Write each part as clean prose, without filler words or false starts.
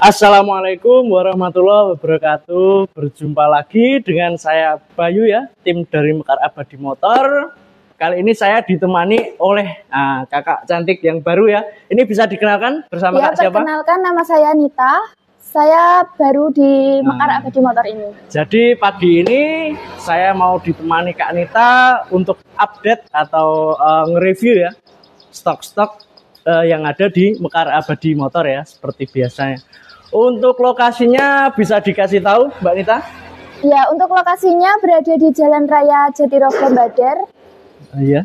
Assalamualaikum warahmatullahi wabarakatuh. Berjumpa lagi dengan saya Bayu ya, tim dari Mekar Abadi Motor. Kali ini saya ditemani oleh kakak cantik yang baru ya. Ini bisa dikenalkan bersama kak siapa? Perkenalkan, nama saya Nita. Saya baru di Mekar Abadi Motor ini. Jadi pagi ini saya mau ditemani Kak Nita untuk update atau nge-review ya stok-stok yang ada di Mekar Abadi Motor ya, seperti biasanya. Untuk lokasinya bisa dikasih tahu Mbak Nita? Ya, untuk lokasinya berada di Jalan Raya Jatirogo Bader. Iya.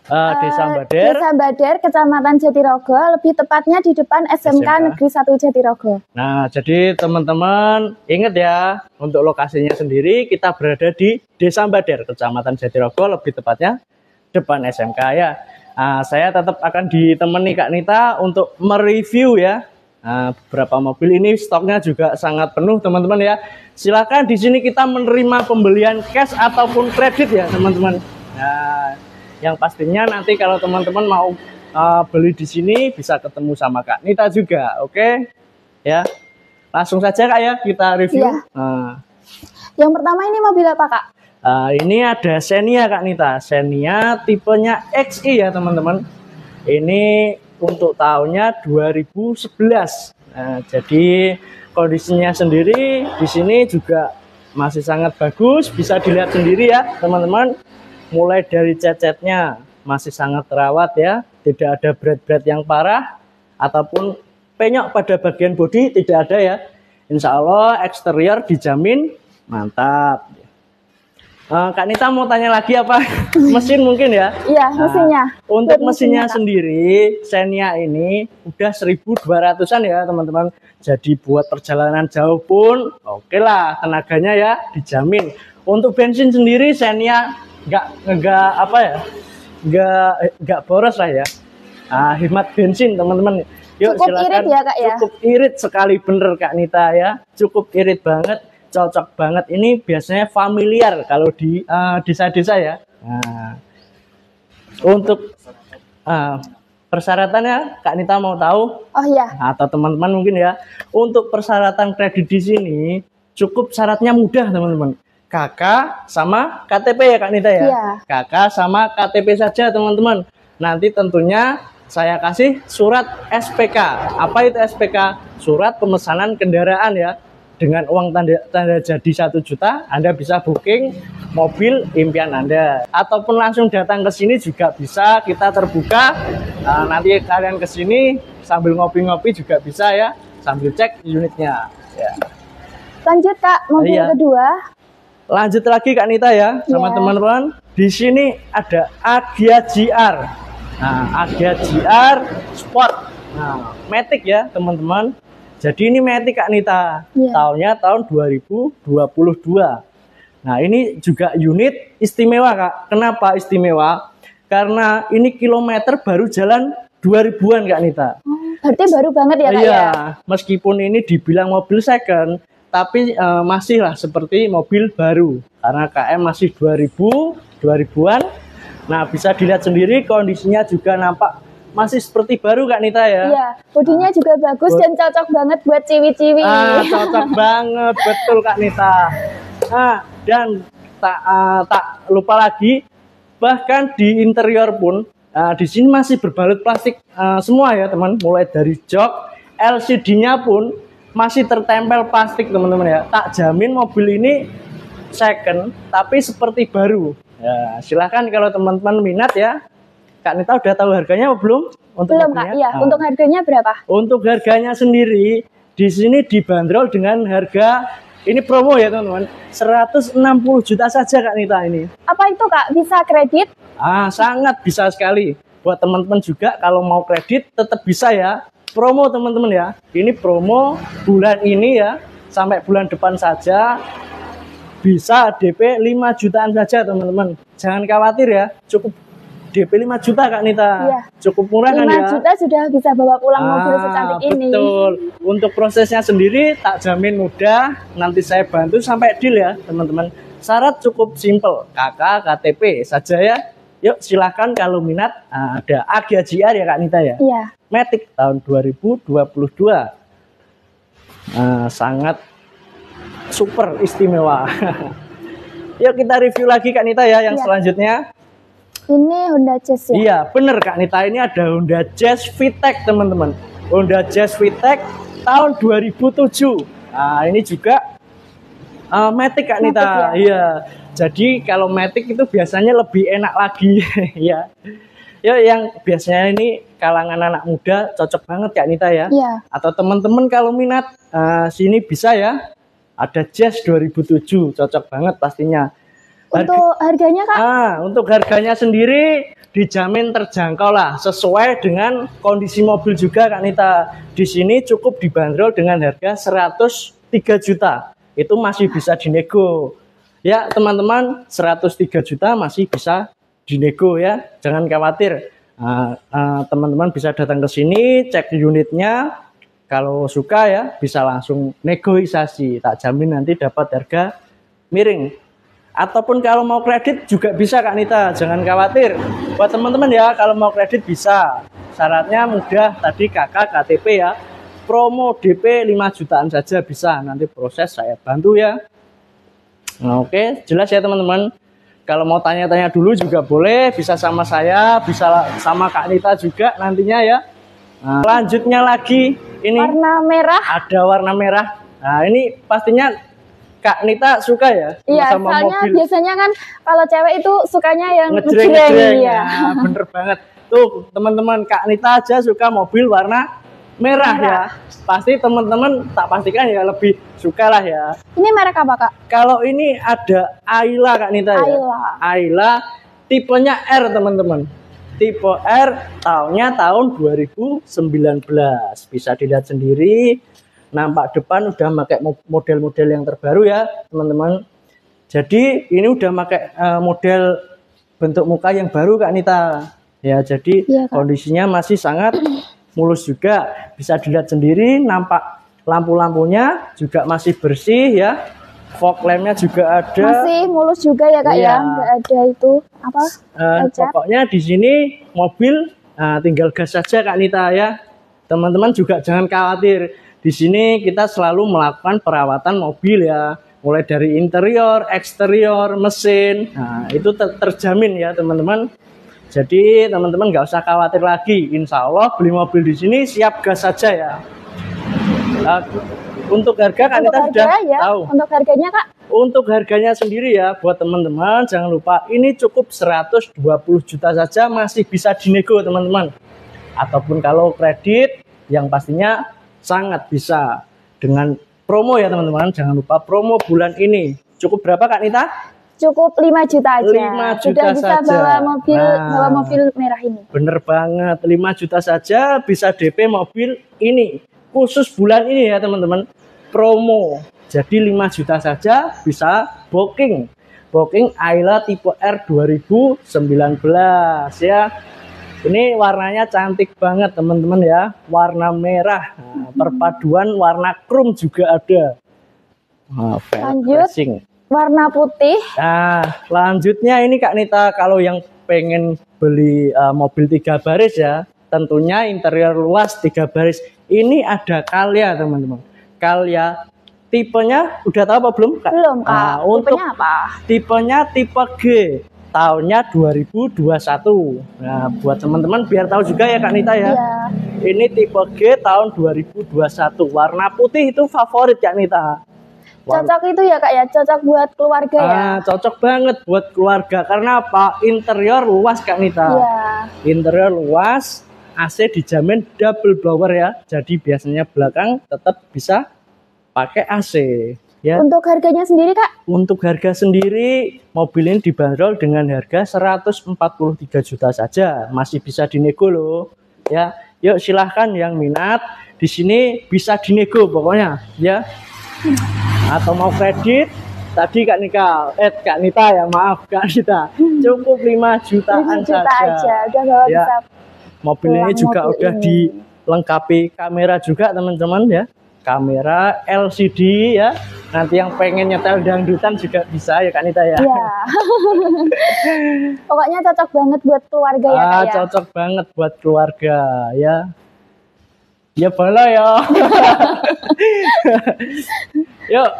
Desa Bader. Desa Bader, Kecamatan Jatirogo, lebih tepatnya di depan SMK Negeri 1 Jatirogo. Nah, jadi teman-teman ingat ya, untuk lokasinya sendiri kita berada di Desa Bader, Kecamatan Jatirogo, lebih tepatnya depan SMK ya. Saya tetap akan ditemani Kak Nita untuk mereview ya. Beberapa mobil ini stoknya juga sangat penuh teman-teman ya. Silakan di sini kita menerima pembelian cash ataupun kredit ya teman-teman. Nah, yang pastinya nanti kalau teman-teman mau beli di sini bisa ketemu sama Kak Nita juga, oke? Ya, langsung saja Kak ya kita review. Iya. Yang pertama ini mobil apa Kak? Ini ada Xenia Kak Nita, Xenia tipenya XI ya teman-teman. Ini untuk tahunnya 2011. Nah, jadi kondisinya sendiri di sini juga masih sangat bagus, bisa dilihat sendiri ya teman-teman. Mulai dari cat-catnya masih sangat terawat ya, tidak ada berat-berat yang parah ataupun penyok pada bagian bodi, tidak ada ya. Insya Allah eksterior dijamin mantap. Kak Nita mau tanya lagi apa? Mesin mungkin ya? Iya, mesinnya. Untuk mesinnya sendiri, Xenia ini udah 1.200-an ya teman-teman. Jadi buat perjalanan jauh pun oke lah, tenaganya ya dijamin. Untuk bensin sendiri Xenia nggak boros lah ya. Hemat bensin teman-teman. Yuk cukup silakan. Irit ya Kak ya? Cukup irit sekali bener Kak Nita ya. Cukup irit banget. Cocok banget, ini biasanya familiar kalau di desa-desa ya. Nah, untuk persyaratannya Kak Nita mau tahu? Oh iya. Atau teman-teman mungkin ya. Untuk persyaratan kredit di sini cukup syaratnya mudah teman-teman. KK sama KTP ya Kak Nita ya. Iya. KK sama KTP saja teman-teman. Nanti tentunya saya kasih surat SPK. Apa itu SPK? Surat pemesanan kendaraan ya. Dengan uang tanda jadi 1 juta, Anda bisa booking mobil impian Anda. Ataupun langsung datang ke sini juga bisa, kita terbuka. Nanti kalian ke sini sambil ngopi-ngopi juga bisa ya, sambil cek unitnya. Ya. Lanjut Kak, mobil kedua. Lanjut lagi Kak Nita ya, sama teman-teman. Di sini ada Agya GR. Nah, Agya GR Sport. Nah, Matic ya teman-teman. Jadi ini Matic Kak Nita, tahunnya tahun 2022. Nah ini juga unit istimewa Kak. Kenapa istimewa? Karena ini kilometer baru jalan 2000-an Kak Nita. Berarti baru banget ya Kak ya? Meskipun ini dibilang mobil second, tapi masih lah seperti mobil baru. Karena KM masih 2000-an. Nah bisa dilihat sendiri kondisinya juga nampak masih seperti baru Kak Nita ya. Iya, bodinya juga bagus dan cocok banget buat ciwi-ciwi. Cocok banget, betul Kak Nita. Dan tak lupa lagi, bahkan di interior pun di sini masih berbalut plastik semua ya teman. Mulai dari jok, LCD-nya pun masih tertempel plastik teman-teman ya. Tak jamin mobil ini second, tapi seperti baru. Ya, silahkan kalau teman-teman minat ya. Kak Nita udah tahu harganya apa belum? Belum Kak, iya. Untuk harganya berapa? Untuk harganya sendiri, di sini dibanderol dengan harga, ini promo ya teman-teman, 160 juta saja Kak Nita ini. Apa itu Kak, bisa kredit? Sangat bisa sekali. Buat teman-teman juga kalau mau kredit tetap bisa ya. Promo teman-teman ya. Ini promo bulan ini ya, sampai bulan depan saja. Bisa DP 5 jutaan saja teman-teman. Jangan khawatir ya, cukup DP 5 juta Kak Nita. Iya. Cukup murah kan ya? 5 juta sudah bisa bawa pulang mobil secantik ini. Betul. Untuk prosesnya sendiri tak jamin mudah. Nanti saya bantu sampai deal ya teman-teman. Syarat cukup simple. KK, KTP saja ya. Yuk silahkan kalau minat. Ada Agya GR ya Kak Nita ya? Iya. Matic tahun 2022. Sangat super istimewa. Yuk kita review lagi Kak Nita ya yang selanjutnya. Ini Honda Jazz ya? Iya bener Kak Nita, ini ada Honda Jazz VTEC teman-teman. Honda Jazz VTEC tahun 2007. Nah ini juga Matic Kak Nita. Matic, ya? Iya. Jadi kalau Matic itu biasanya lebih enak lagi ya. Ya yang biasanya ini kalangan anak muda cocok banget Kak Nita ya. Iya. Atau teman-teman kalau minat sini bisa ya. Ada Jazz 2007, cocok banget pastinya. Untuk harganya Kak? Untuk harganya sendiri dijamin terjangkau lah, sesuai dengan kondisi mobil juga Kak Nita. Di sini cukup dibanderol dengan harga 103 juta. Itu masih bisa dinego. Ya teman-teman, 103 juta masih bisa dinego ya. Jangan khawatir. Teman-teman bisa datang ke sini, cek unitnya. Kalau suka ya bisa langsung negosiasi, tak jamin nanti dapat harga miring. Ataupun kalau mau kredit juga bisa Kak Nita, jangan khawatir. Buat teman-teman ya, kalau mau kredit bisa. Syaratnya mudah, tadi KK, KTP ya. Promo DP 5 jutaan saja bisa, nanti proses saya bantu ya. Nah, oke, jelas ya teman-teman. Kalau mau tanya-tanya dulu juga boleh, bisa sama saya, bisa sama Kak Nita juga nantinya ya. Nah, selanjutnya lagi ini warna merah. Ada warna merah. Nah ini pastinya Kak Nita suka ya? Iya, sama soalnya mobil. biasanya kan kalau cewek itu sukanya yang ngejreng ya. Bener banget. Tuh teman-teman, Kak Nita aja suka mobil warna merah ya. Pasti teman-teman tak pastikan ya lebih suka lah ya. Ini merek apa Kak? Kalau ini ada Ayla Kak Nita ya. Ayla tipenya R teman-teman. Tipe R, tahunnya tahun 2019. Bisa dilihat sendiri. Nampak depan udah pakai model-model yang terbaru ya teman-teman. Jadi ini udah pakai model bentuk muka yang baru Kak Nita. Ya jadi ya, kondisinya masih sangat mulus juga. Bisa dilihat sendiri, nampak lampu-lampunya juga masih bersih ya. Fog lampnya juga ada. Masih mulus juga ya Kak ya, nggak ada itu apa? Pokoknya di sini mobil tinggal gas saja Kak Nita ya. Teman-teman juga jangan khawatir. Di sini kita selalu melakukan perawatan mobil ya, mulai dari interior, eksterior, mesin. Nah itu terjamin ya teman-teman. Jadi teman-teman nggak usah khawatir lagi. Insya Allah beli mobil di sini siap gas saja ya. Untuk harga Kak Nita sudah ya, tahu. Untuk harganya Kak? Untuk harganya sendiri ya buat teman-teman jangan lupa ini cukup 120 juta saja masih bisa dinego teman-teman. Ataupun kalau kredit yang pastinya sangat bisa dengan promo ya teman-teman. Jangan lupa promo bulan ini. Cukup berapa Kak Nita? Cukup 5 juta aja. 5 juta sudah bisa saja. bawa mobil merah ini. Bener banget, 5 juta saja bisa DP mobil ini. Khusus bulan ini ya teman-teman, promo. Jadi 5 juta saja bisa booking Ayla tipe R 2019 ya. Ini warnanya cantik banget teman-teman ya, warna merah. Perpaduan warna chrome juga ada. Lanjut warna putih. Nah lanjutnya ini Kak Nita, kalau yang pengen beli mobil 3 baris ya, tentunya interior luas 3 baris. Ini ada Calya teman-teman. Calya tipenya udah tahu apa belum Kak? Belum Kak. Tipenya apa? Tipenya tipe G. Tahunnya 2021. Nah, buat teman-teman biar tahu juga ya Kak Nita ya. Iya. Ini tipe G tahun 2021. Warna putih itu favorit Kak Nita. Cocok itu ya Kak ya, cocok buat keluarga ya. Cocok banget buat keluarga karena apa? Interior luas Kak Nita. Iya. Interior luas. AC dijamin double blower ya. Jadi biasanya belakang tetap bisa pakai AC ya. Untuk harganya sendiri Kak? Untuk harga sendiri mobil ini dibanderol dengan harga 143 juta saja. Masih bisa dinego loh ya. Yuk silahkan yang minat di sini bisa dinego pokoknya ya. Atau mau kredit tadi Kak Nita ya, maaf Kak Nita. Cukup 5 jutaan 5 juta saja. Aja. Udah bawa ya. Bisa mobil ini juga udah dilengkapi kamera juga teman-teman ya. Kamera LCD ya. Nanti yang pengen nyetel dangdutan juga bisa ya Kak Nita ya. Iya. Pokoknya cocok banget buat keluarga ya Kak ya. Cocok banget buat keluarga ya. Ya boleh ya. Yuk,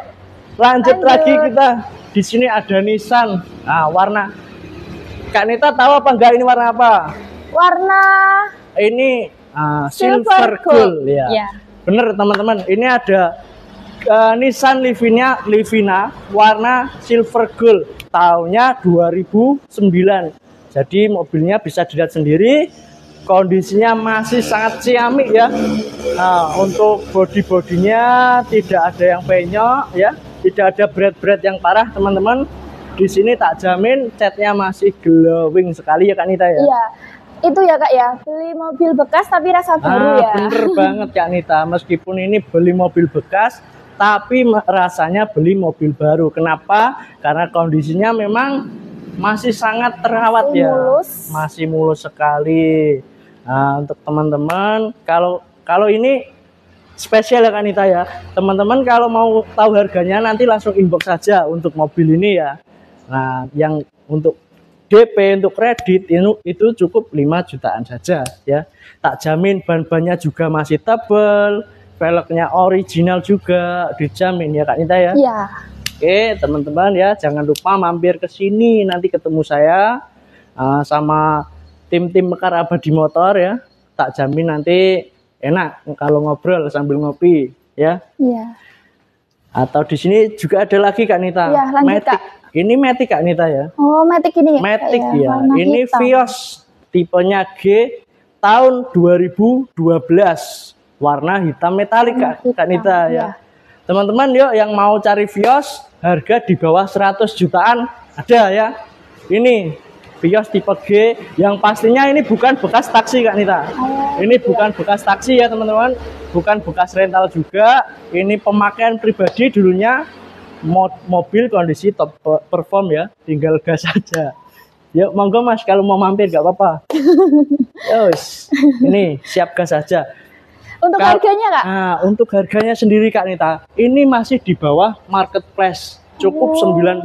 lanjut lagi kita. Di sini ada Nissan. Nah, warna. Kak Nita tahu apa enggak ini warna apa? Warna Ini silver gold ya. Ya. Bener teman-teman. Ini ada Nissan Livina warna silver gold. Tahunnya 2009. Jadi mobilnya bisa dilihat sendiri. Kondisinya masih sangat ciamik ya. Nah, untuk bodi-bodinya tidak ada yang penyok ya. Tidak ada berat-berat yang parah teman-teman. Di sini tak jamin catnya masih glowing sekali ya Kak Nita ya. Iya. Itu ya Kak ya, beli mobil bekas tapi rasa baru ya. Bener banget Kak Nita. Meskipun ini beli mobil bekas, tapi rasanya beli mobil baru. Kenapa? Karena kondisinya memang masih sangat terawat Masih ya. mulus. Masih mulus sekali. Nah, untuk teman-teman, kalau ini spesial ya Kak Nita ya. Teman-teman kalau mau tahu harganya nanti langsung inbox saja untuk mobil ini ya. Nah, yang untuk DP untuk kredit itu cukup 5 jutaan saja ya. Tak jamin ban-bannya juga masih tebal, velgnya original juga dijamin ya Kak Nita ya. Iya. Oke, teman-teman ya, jangan lupa mampir ke sini nanti ketemu saya sama tim-tim Mekar Abadi Motor ya. Tak jamin nanti enak kalau ngobrol sambil ngopi ya. Iya. Atau di sini juga ada lagi Kak Nita. Iya, lanjut Matic. Kak. Ini Matic Kak Nita ya. Oh, Matic ini ya. Matic Kak, ya. Warna Ini hitam. Vios tipenya G tahun 2012. Warna hitam metalik Kak, Hitam, Kak Nita ya. iya. Teman-teman yuk yang mau cari Vios harga di bawah 100 jutaan ada ya. Ini Vios tipe G yang pastinya ini bukan bekas taksi Kak Nita. Ini bukan bekas taksi ya teman-teman. Bukan bekas rental juga. Ini pemakaian pribadi dulunya. Mobil kondisi top perform ya, tinggal gas saja. Yuk monggo Mas kalau mau mampir gak apa-apa. Yos, ini siap gas saja. Untuk harganya Kak? Nah, untuk harganya sendiri Kak Nita, ini masih di bawah marketplace. Cukup 97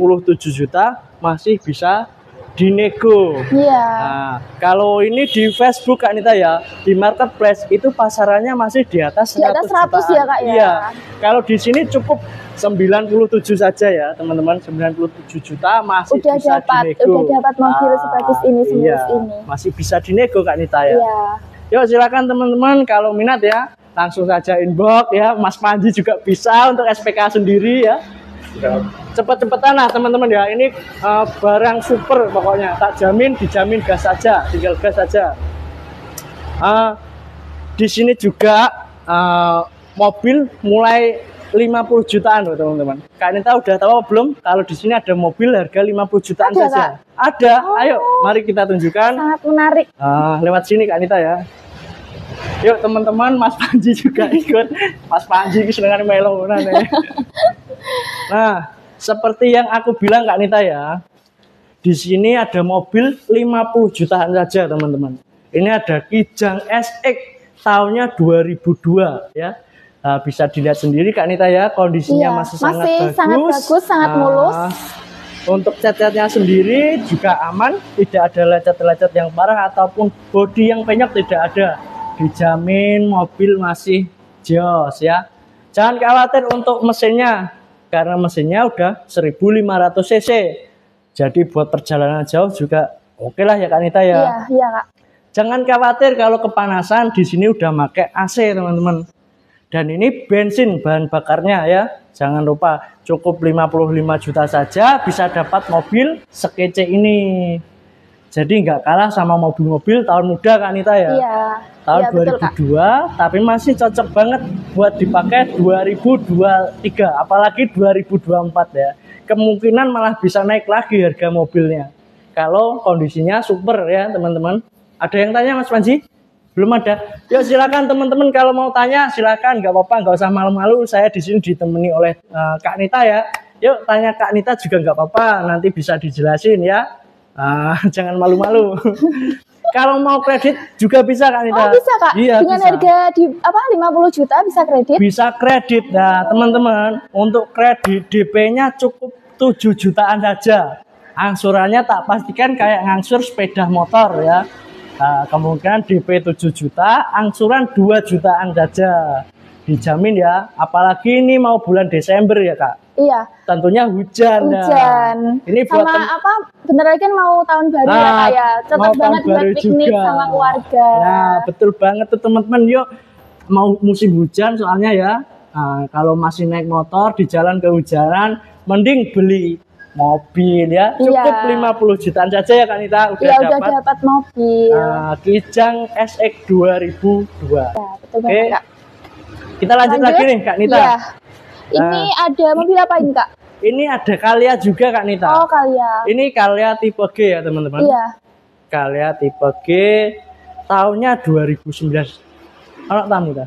juta masih bisa dinego. Iya. Nah, kalau ini di Facebook Kak Nita ya, di marketplace itu pasarannya masih di atas 100 Di atas 100 jutaan. ya Kak ya. Iya. Kalau di sini cukup 97 saja ya, teman-teman. 97 juta masih Udah bisa dinego. Udah dapat mobil sebagus ini, semulus iya, ini. masih bisa dinego Kak Nita ya. Iya. Yuk silakan teman-teman kalau minat ya, langsung saja inbox ya. Mas Panji juga bisa untuk SPK sendiri ya. Cepet-cepetan lah teman-teman ya, ini barang super pokoknya, tak jamin, dijamin gas saja, tinggal gas saja. Di sini juga mobil mulai 50 jutaan loh teman-teman. Kak Nita udah tahu apa belum kalau di sini ada mobil harga 50 jutaan Ada, saja? Kak? Ada. Ayo mari kita tunjukkan. Sangat menarik. Lewat sini Kak Nita ya. Yuk teman-teman, Mas Panji juga ikut. Mas Panji kesenangan melonan ya. Nah, seperti yang aku bilang Kak Nita ya, di sini ada mobil 50 jutaan saja teman-teman. Ini ada Kijang SX tahunnya 2002 ya. Nah, bisa dilihat sendiri Kak Nita ya, kondisinya Iya, masih sangat bagus. sangat bagus, sangat mulus. Untuk cat-catnya sendiri juga aman, tidak ada lecet-lecet yang parah ataupun bodi yang penyok tidak ada. Dijamin mobil masih jos ya. Jangan khawatir untuk mesinnya, karena mesinnya udah 1500 cc. Jadi buat perjalanan jauh juga oke lah ya Kak Nita ya. Iya, iya Kak. Jangan khawatir kalau kepanasan, di sini udah pakai AC teman-teman. Dan ini bensin bahan bakarnya ya. Jangan lupa cukup 55 juta saja bisa dapat mobil sekece ini. Jadi nggak kalah sama mobil-mobil tahun muda Kak Nita ya. Iya. Tahun iya, betul, 2002 tapi masih cocok banget buat dipakai 2023 apalagi 2024 ya. Kemungkinan malah bisa naik lagi harga mobilnya. Kalau kondisinya super ya teman-teman. Ada yang tanya Mas Panji? Belum ada. Yuk silakan teman-teman kalau mau tanya silakan, nggak apa-apa, nggak usah malu-malu. Saya di sini ditemani oleh Kak Nita ya. Yuk tanya Kak Nita juga nggak apa-apa, nanti bisa dijelasin ya. Jangan malu-malu. Kalau mau kredit juga bisa Kak Nita. Oh bisa Kak. Iya, dengan bisa. harga di 50 juta bisa kredit. Bisa kredit. Nah teman-teman, untuk kredit DP-nya cukup 7 jutaan saja. Angsurannya tak pastikan kayak ngangsur sepeda motor ya. Nah, kemungkinan DP 7 juta, angsuran 2 jutaan saja. Dijamin ya, apalagi ini mau bulan Desember ya Kak. Iya. Tentunya hujan. Ini buat apa? Bentar lagi kan mau tahun baru ya Kak ya. Cocok banget buat piknik juga sama keluarga. Nah, betul banget tuh teman-teman. Yuk, mau musim hujan soalnya ya. Nah, kalau masih naik motor di jalan kehujanan, mending beli mobil ya. Cukup 50 jutaan saja ya Kak Nita. Udah dapat mobil. Kijang SX 2002. Ya, betul banget Kak. Kita lanjut lagi nih Kak Nita. Iya. Ini ada mobil apa ini Kak? Ini ada Calya juga Kak Nita. Oh Calya. Ini Calya tipe G ya teman-teman. Iya. Calya tipe G, tahunnya 2019. Anak tamu dah.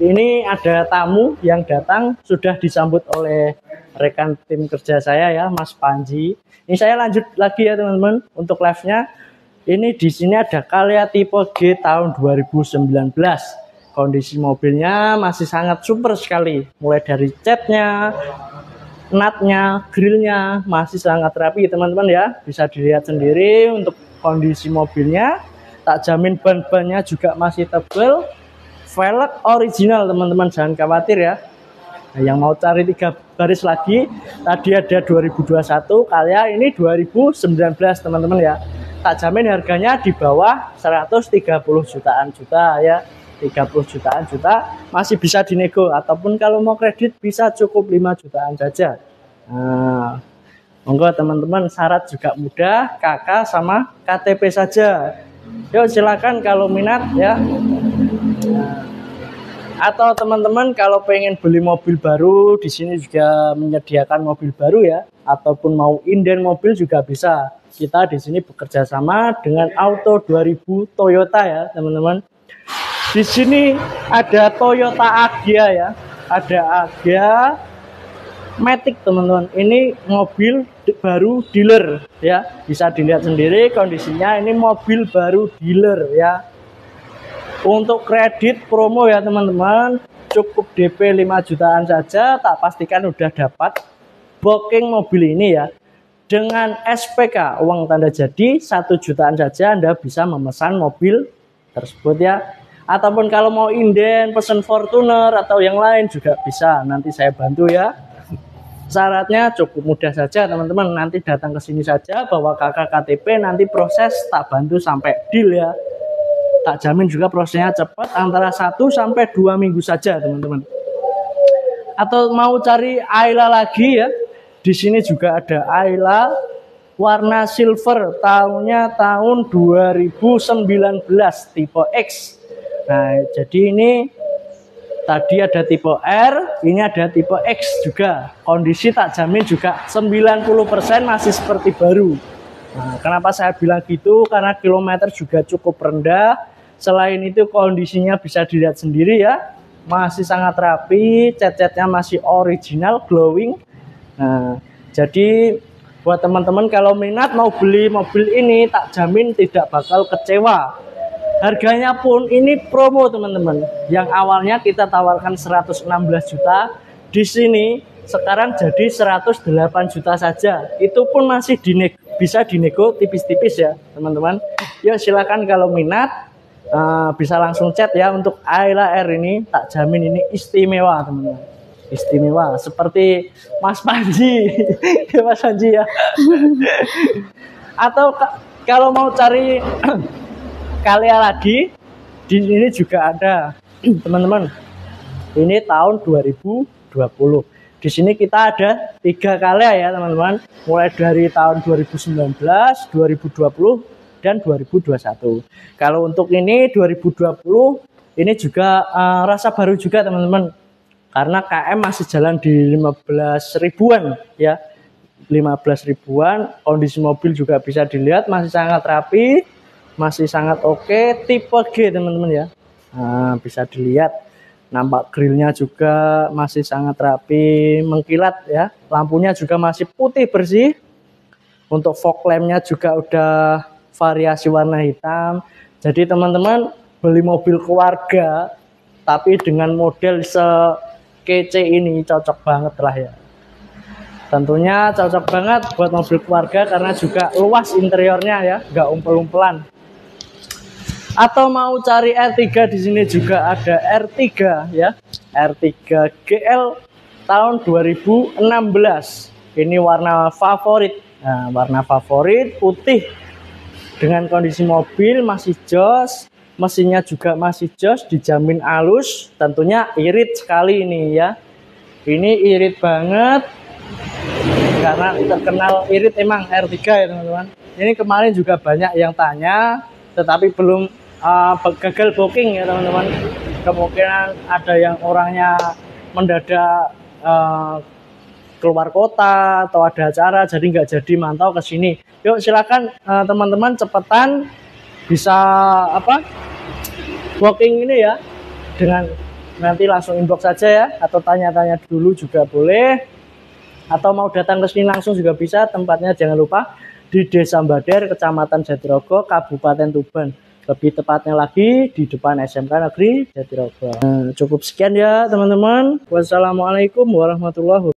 Ini ada tamu yang datang, sudah disambut oleh rekan tim kerja saya ya, Mas Panji. Ini saya lanjut lagi ya teman-teman untuk live-nya. Ini di sini ada Calya tipe G tahun 2019. Kondisi mobilnya masih sangat super sekali, mulai dari catnya, natnya, grillnya masih sangat rapi teman-teman ya. Bisa dilihat sendiri untuk kondisi mobilnya. Tak jamin ban-bannya juga masih tebal. Velg original teman-teman, jangan khawatir ya. Nah, yang mau cari 3 baris lagi, tadi ada 2021, Calya ini 2019 teman-teman ya. Tak jamin harganya di bawah 130 jutaan ya. 30 jutaan masih bisa dinego, ataupun kalau mau kredit bisa cukup 5 jutaan saja. Nah, monggo teman-teman, syarat juga mudah, KK sama KTP saja. Yuk silakan kalau minat ya. Nah, atau teman-teman kalau pengen beli mobil baru, di sini juga menyediakan mobil baru ya, ataupun mau inden mobil juga bisa. Kita di sini bekerja sama dengan Auto 2000 Toyota ya teman-teman. Di sini ada Toyota Agya ya, ada Agya Matic teman-teman. Ini mobil baru dealer ya, bisa dilihat sendiri kondisinya. Ini mobil baru dealer ya. Untuk kredit promo ya teman-teman, cukup DP 5 jutaan saja, tak pastikan udah dapat booking mobil ini ya. Dengan SPK uang tanda jadi 1 jutaan saja Anda bisa memesan mobil tersebut ya. Ataupun kalau mau inden, pesen Fortuner atau yang lain juga bisa, nanti saya bantu ya. Syaratnya cukup mudah saja teman-teman, nanti datang ke sini saja bawa KK KTP, nanti proses tak bantu sampai deal ya. Tak jamin juga prosesnya cepat, antara 1 sampai 2 minggu saja teman-teman. Atau mau cari Ayla lagi ya, di sini juga ada Ayla warna silver, tahunnya tahun 2019 tipe X. Nah, jadi ini tadi ada tipe R, ini ada tipe X juga. Kondisi tak jamin juga 90% masih seperti baru. Nah, kenapa saya bilang gitu? Karena kilometer juga cukup rendah. Selain itu kondisinya bisa dilihat sendiri ya, masih sangat rapi, cat-catnya masih original, glowing. Nah, jadi buat teman-teman kalau minat mau beli mobil ini, tak jamin tidak bakal kecewa. Harganya pun ini promo teman-teman. Yang awalnya kita tawarkan 116 juta, di sini sekarang jadi 108 juta saja. Itu pun masih bisa dinego tipis-tipis ya teman-teman. Yuk silakan kalau minat, bisa langsung chat ya. Untuk Ayla R ini tak jamin ini istimewa teman-teman. Istimewa seperti Mas Panji. Mas Panji ya. Atau kalau mau cari Calya lagi, di sini juga ada teman-teman. Ini tahun 2020. Di sini kita ada 3 Calya ya teman-teman, mulai dari tahun 2019, 2020 dan 2021. Kalau untuk ini 2020 ini juga rasa baru juga teman-teman, karena KM masih jalan di 15 ribuan ya, 15 ribuan. Kondisi mobil juga bisa dilihat masih sangat rapi, masih sangat oke, tipe G teman-teman ya. Nah, bisa dilihat nampak grillnya juga masih sangat rapi, mengkilat ya. Lampunya juga masih putih bersih. Untuk fog lampnya juga udah variasi warna hitam. Jadi teman-teman beli mobil keluarga tapi dengan model sekece ini cocok banget lah ya. Tentunya cocok banget buat mobil keluarga karena juga luas interiornya ya, nggak umpel-umpelan. Atau mau cari R3 di sini juga ada R3 ya. R3 GL tahun 2016. Ini warna favorit. Nah, warna favorit putih dengan kondisi mobil masih jos, mesinnya juga masih jos, dijamin halus, tentunya irit sekali ini ya. Ini irit banget karena terkenal irit emang R3 ya teman-teman. Ini kemarin juga banyak yang tanya tetapi belum gagal booking ya teman-teman. Kemungkinan ada yang orangnya mendadak keluar kota atau ada acara jadi nggak jadi mantau ke sini. Yuk silakan teman-teman cepetan bisa booking ini ya, dengan nanti langsung inbox saja ya, atau tanya-tanya dulu juga boleh, atau mau datang ke sini langsung juga bisa. Tempatnya jangan lupa di Desa Bader, Kecamatan Jatirogo, Kabupaten Tuban. Lebih tepatnya lagi di depan SMK Negeri Jatirogo. Cukup sekian ya teman-teman. Wassalamualaikum warahmatullahi wabarakatuh.